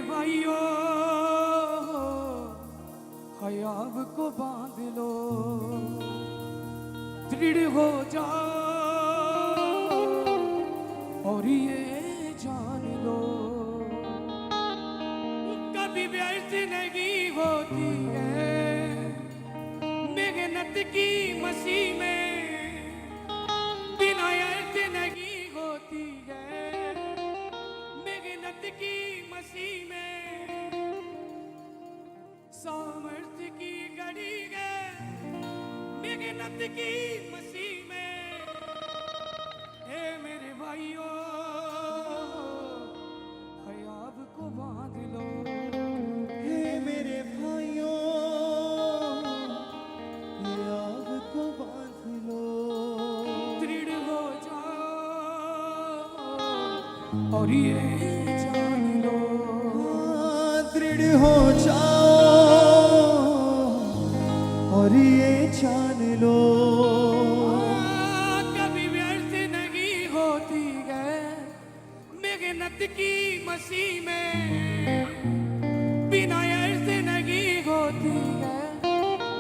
भाइयों ख्याब को बांध लो, दृढ़ हो जाओ और ये जान लो कभी व्यर्थ नहीं होती है मेहनत की मसीह में, बिना अर्थ नहीं होती है मेहनत की मसीह में। सामर्थ्य की घड़ी है मेहनत की मसीह में। हे मेरे भाइयों ख्याब को बांध लो, हे मेरे भाइयों ख्याब को बांध लो, दृढ़ हो जाओ और ये जान लो, दृढ़ हो जाओ और ये जान लो कभी व्यर्थ नहीं होती है मेहनत की मसीह में, बिना अर्थ नहीं होती है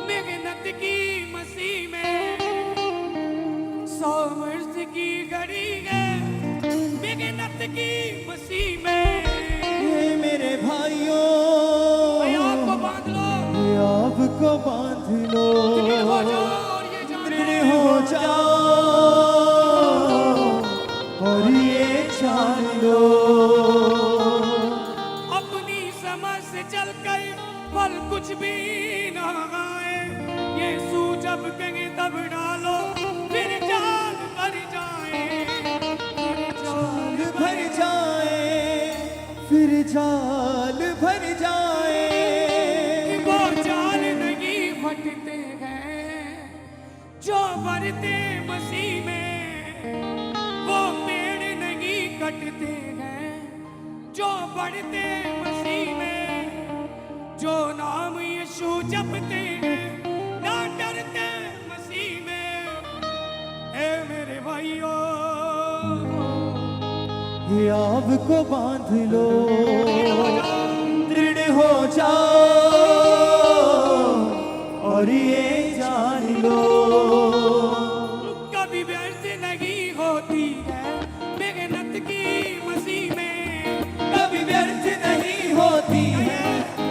मेहनत की मसीह में। सामर्थ्य की घड़ी है मेहनत की मसीह में। हे मेरे भाइयों ख्याब को बांध लो, ख्याब को बांध लो, दृढ़ हो जाओ और ये जान दृढ़ हो जाओ और ये जान लो। अपनी समझ से चलकर फल कुछ भी न आए, यीशु जब कहे तब डालो फिर जाल भर जाए, जाल भर जाए, फिर जाल भर जाए, वो जाल नहीं फटते हैं जो भरते मसीह में, वो पेड़ नहीं कटते हैं जो बढ़ते मसीह में, जो नाम यीशु जपते हैं ना डरते मसीह में। हे मेरे भाइयों ख्याब को बांध लो, दृढ़ हो जाओ और ये जान लो कभी व्यर्थ नहीं होती है मेहनत की मसीह में, कभी व्यर्थ नहीं होती है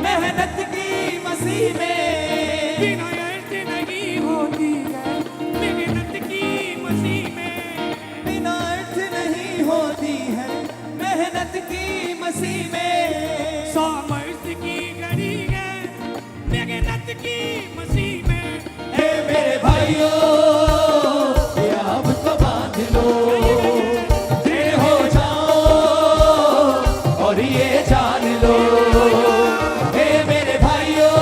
मेहनत की मसीह में, बिना अर्थ नहीं होती है मेहनत की मसीह में। बिना अर्थ नहीं होती है मेहनत की मसीह में। सामर्थ्य की घड़ी है मेहनत की मसीह में। हे मेरे भाइयों ख्याब को बांध लो, दृढ़ हो जाओ और ये जान लो। हे मेरे भाइयों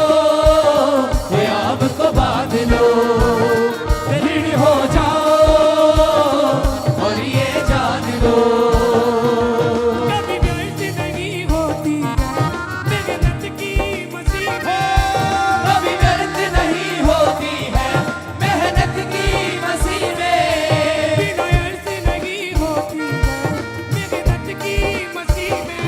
ख्याब को बांध लो, दृढ़ हो जाओ और ये जान लो कभी व्यर्थ नहीं होती है मेहनत की मसीह में, कभी व्यर्थ नहीं होती है मेहनत की मसीह में, बिना अर्थ नहीं होती है मेहनत की मसीह में।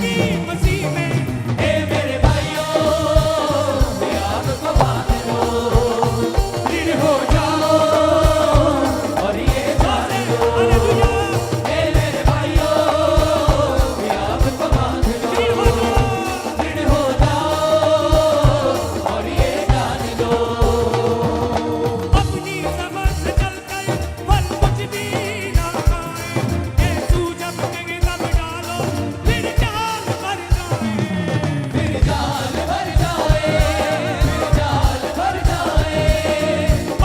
की मसीह में। हे मेरे भाइयों, आपको बांध लो, दृढ़ हो जाओ और ये जान लो। हालेलुया। हे मेरे भाइयों, आपको बांध लो, दृढ़ हो जाओ और ये जान लो। अपनी समझ से चलकर फल कुछ भी ना खाए, यीशु जब कहे तब डालो, फिर जाल भर जाए। फिर जाल भर जाए, फिर जाल भर जाए।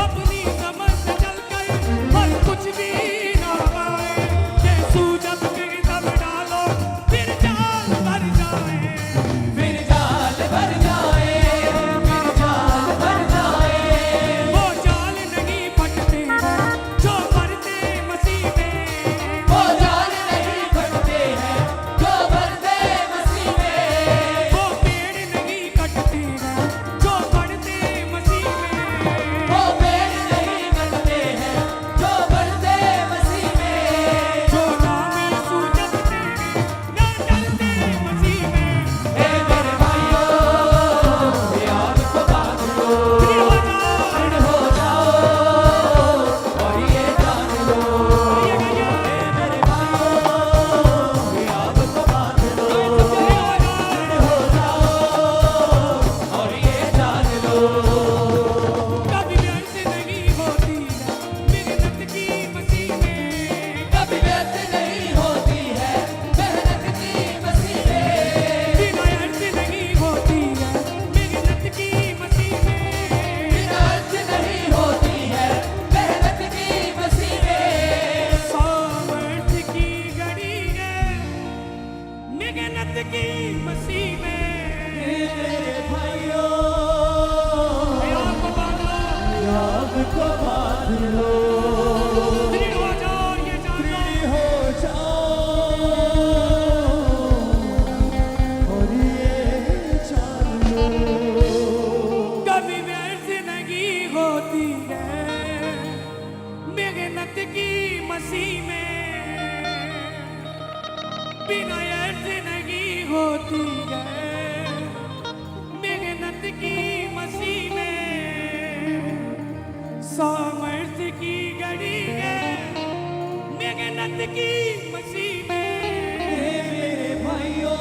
अपनी समझ से चलकर फल कुछ भी ना खाए, यीशु जब कहे तब डालो, फिर जाल भर जाए। फिर जाल भर जाए, फिर जाल भर जाए। वो जाल नहीं फटते हैं जो भरते मसीह में। वो जाल नहीं फटते हैं जो भरते मसीह में। वो पेड़ नहीं कटते हैं जो बढ़ते मसीह में। वो पेड़ नहीं कटते हैं जो भरते मसीह में। जो नाम यीशु जपते हैं ना डरते मसीह में। हे मेरे भाइयों, आपको बांध लो, दृढ़ हो जाओ। दृढ़ हो जाओ और ये जान लो। ये गया। मेरे भाइयों, आपको बांध लो, दृढ़ हो जाओ। दृढ़ हो जाओ और ये जान लो। कभी व्यर्थ नहीं होती है मेहनत की मसीह में। कभी व्यर्थ नहीं होती है मेहनत की मसीह में। बिना अर्थ नहीं होती है मेहनत की मसीह में। बिना अर्थ नहीं होती है मेहनत की मसीह में। सामर्थ की घड़ी है मेहनत की मसीह में। मेरे भाइयों, आपको बांधो, आपको बांध लो, दृढ़ हो जाओ, ये जान लो। दृढ़ हो जाओ और ये जान लो। कभी व्यर्थ नहीं होती है मेहनत की मसीह में। बिना अर्थ नहीं होती है मेहनत की मसीह में। सामर्थ्य की घड़ी है मेहनत की मसीह में। मेरे भाइयों,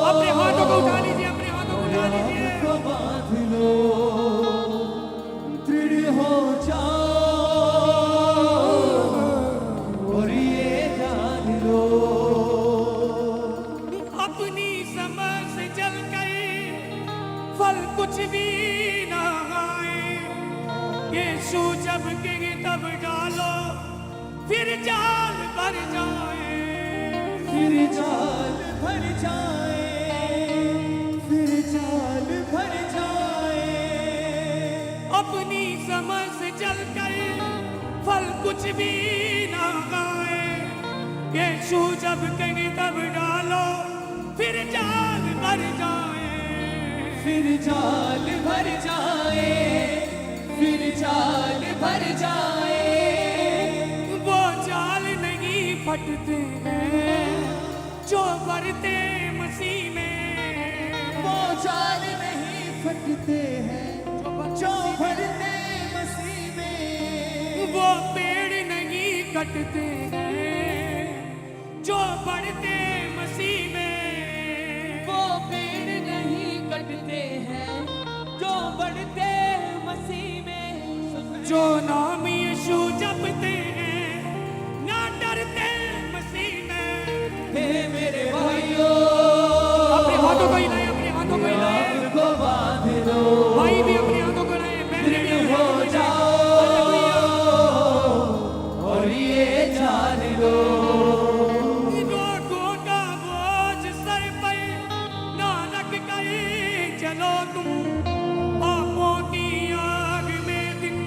अपने हाथों को उठा लीजिए, अपने हाथों को उठा लीजिए। आपको बांध लो, दृढ़ हो जाओ और ये जान लो। अपनी समझ से चल गए फल कुछ भी ना आए, यीशु जब कहे तब डालो, फिर जाल भर जाए। फिर जाल भर जाए, फिर जाल भर जाए। अपनी समझ से चल गए फल कुछ भी ना आए, यीशु जब कहे तब डालो, फिर जाल भर जाए। फिर जाल भर जाए, फिर जाल भर जाए। वो जाल नहीं फटते हैं जो भरते मसीह में। वो जाल नहीं फटते हैं जो भरते मसीह में। वो पेड़ नहीं कटते हैं जो बढ़ते मसीह में। वो पेड़ नहीं कटते हैं जो बढ़ते मसीह में। जो नाम यीशु जपते हैं ना डरते मसीह में। हे मेरे भाइयों, अपने हाथों को हिलाएं, अपने हाथों को हिलाएं। आपको बांध लो, भाई भी अपने हाथों को हिलाएं, बहनें भी दृढ़ अपने हो हाथों को हिलाएं। जाओ और ये जान लो। रोगों का बोझ सर पे ना रख गए चलो तुम, पापों की आग में दिन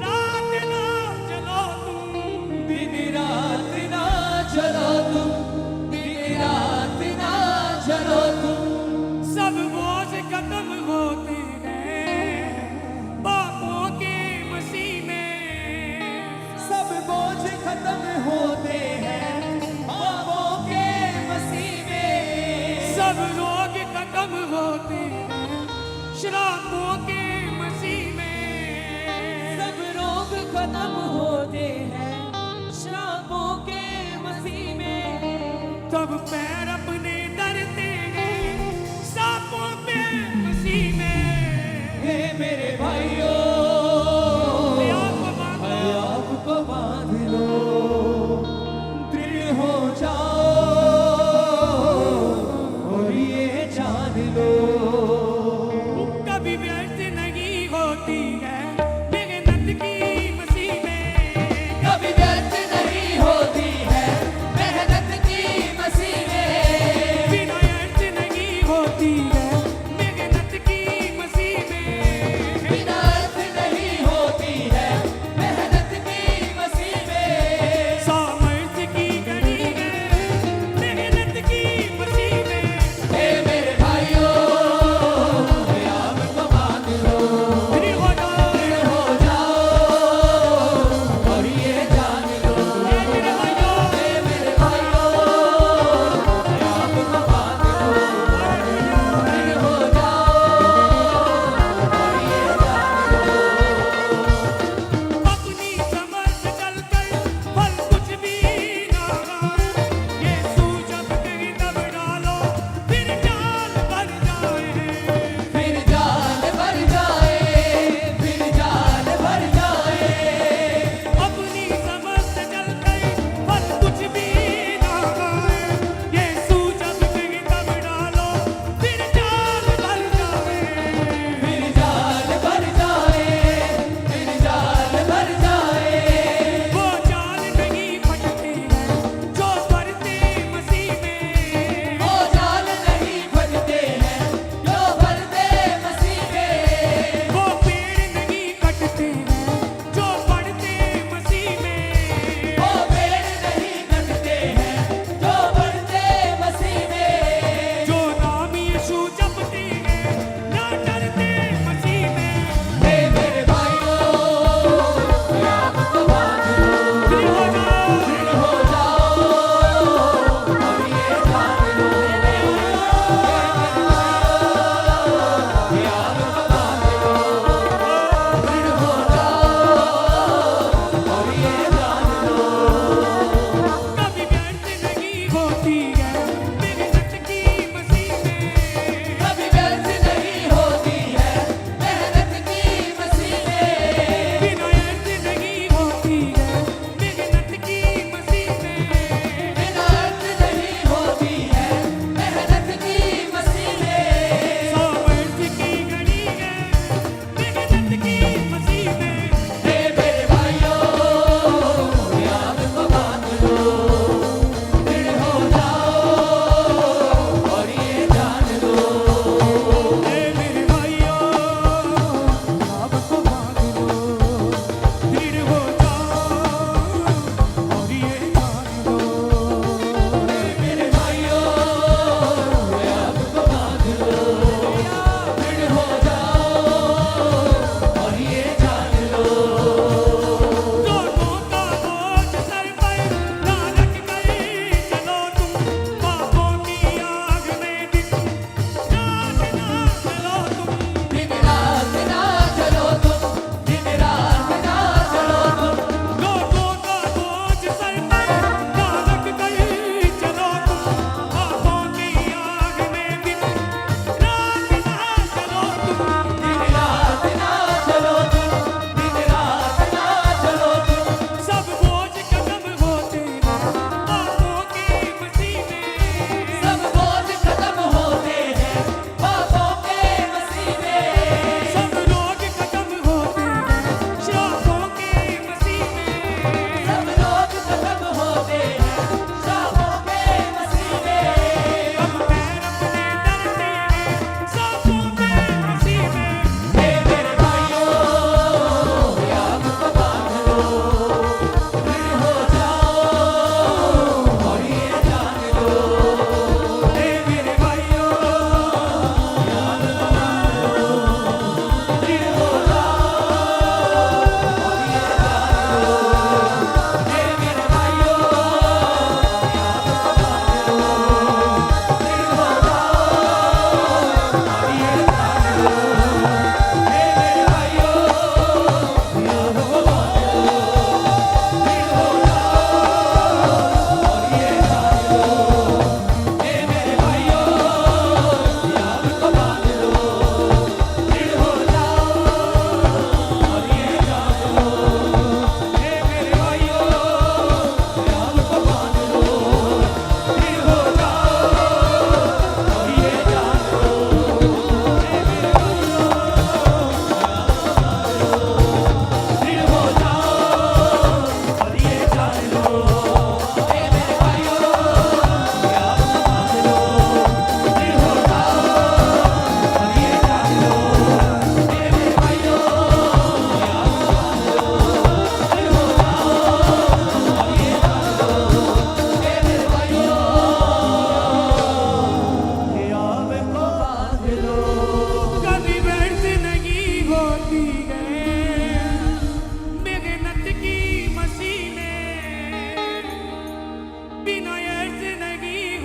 रात ना जलो सब रोग खत्म होते हैं शराबों के मसीह में। सब रोग खत्म होते हैं शराबों के मसीह में। तब पैर अपने धरते हैं सांपों पे मसीह में। हे मेरे भाइयों, आपको बांध लो, दृढ़ हो जाओ और ये जान लो। कभी व्यर्थ नहीं होती है मेहनत की मसीह में। कभी व्यर्थ नहीं होती है मेहनत की मसीह में।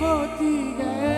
होती है।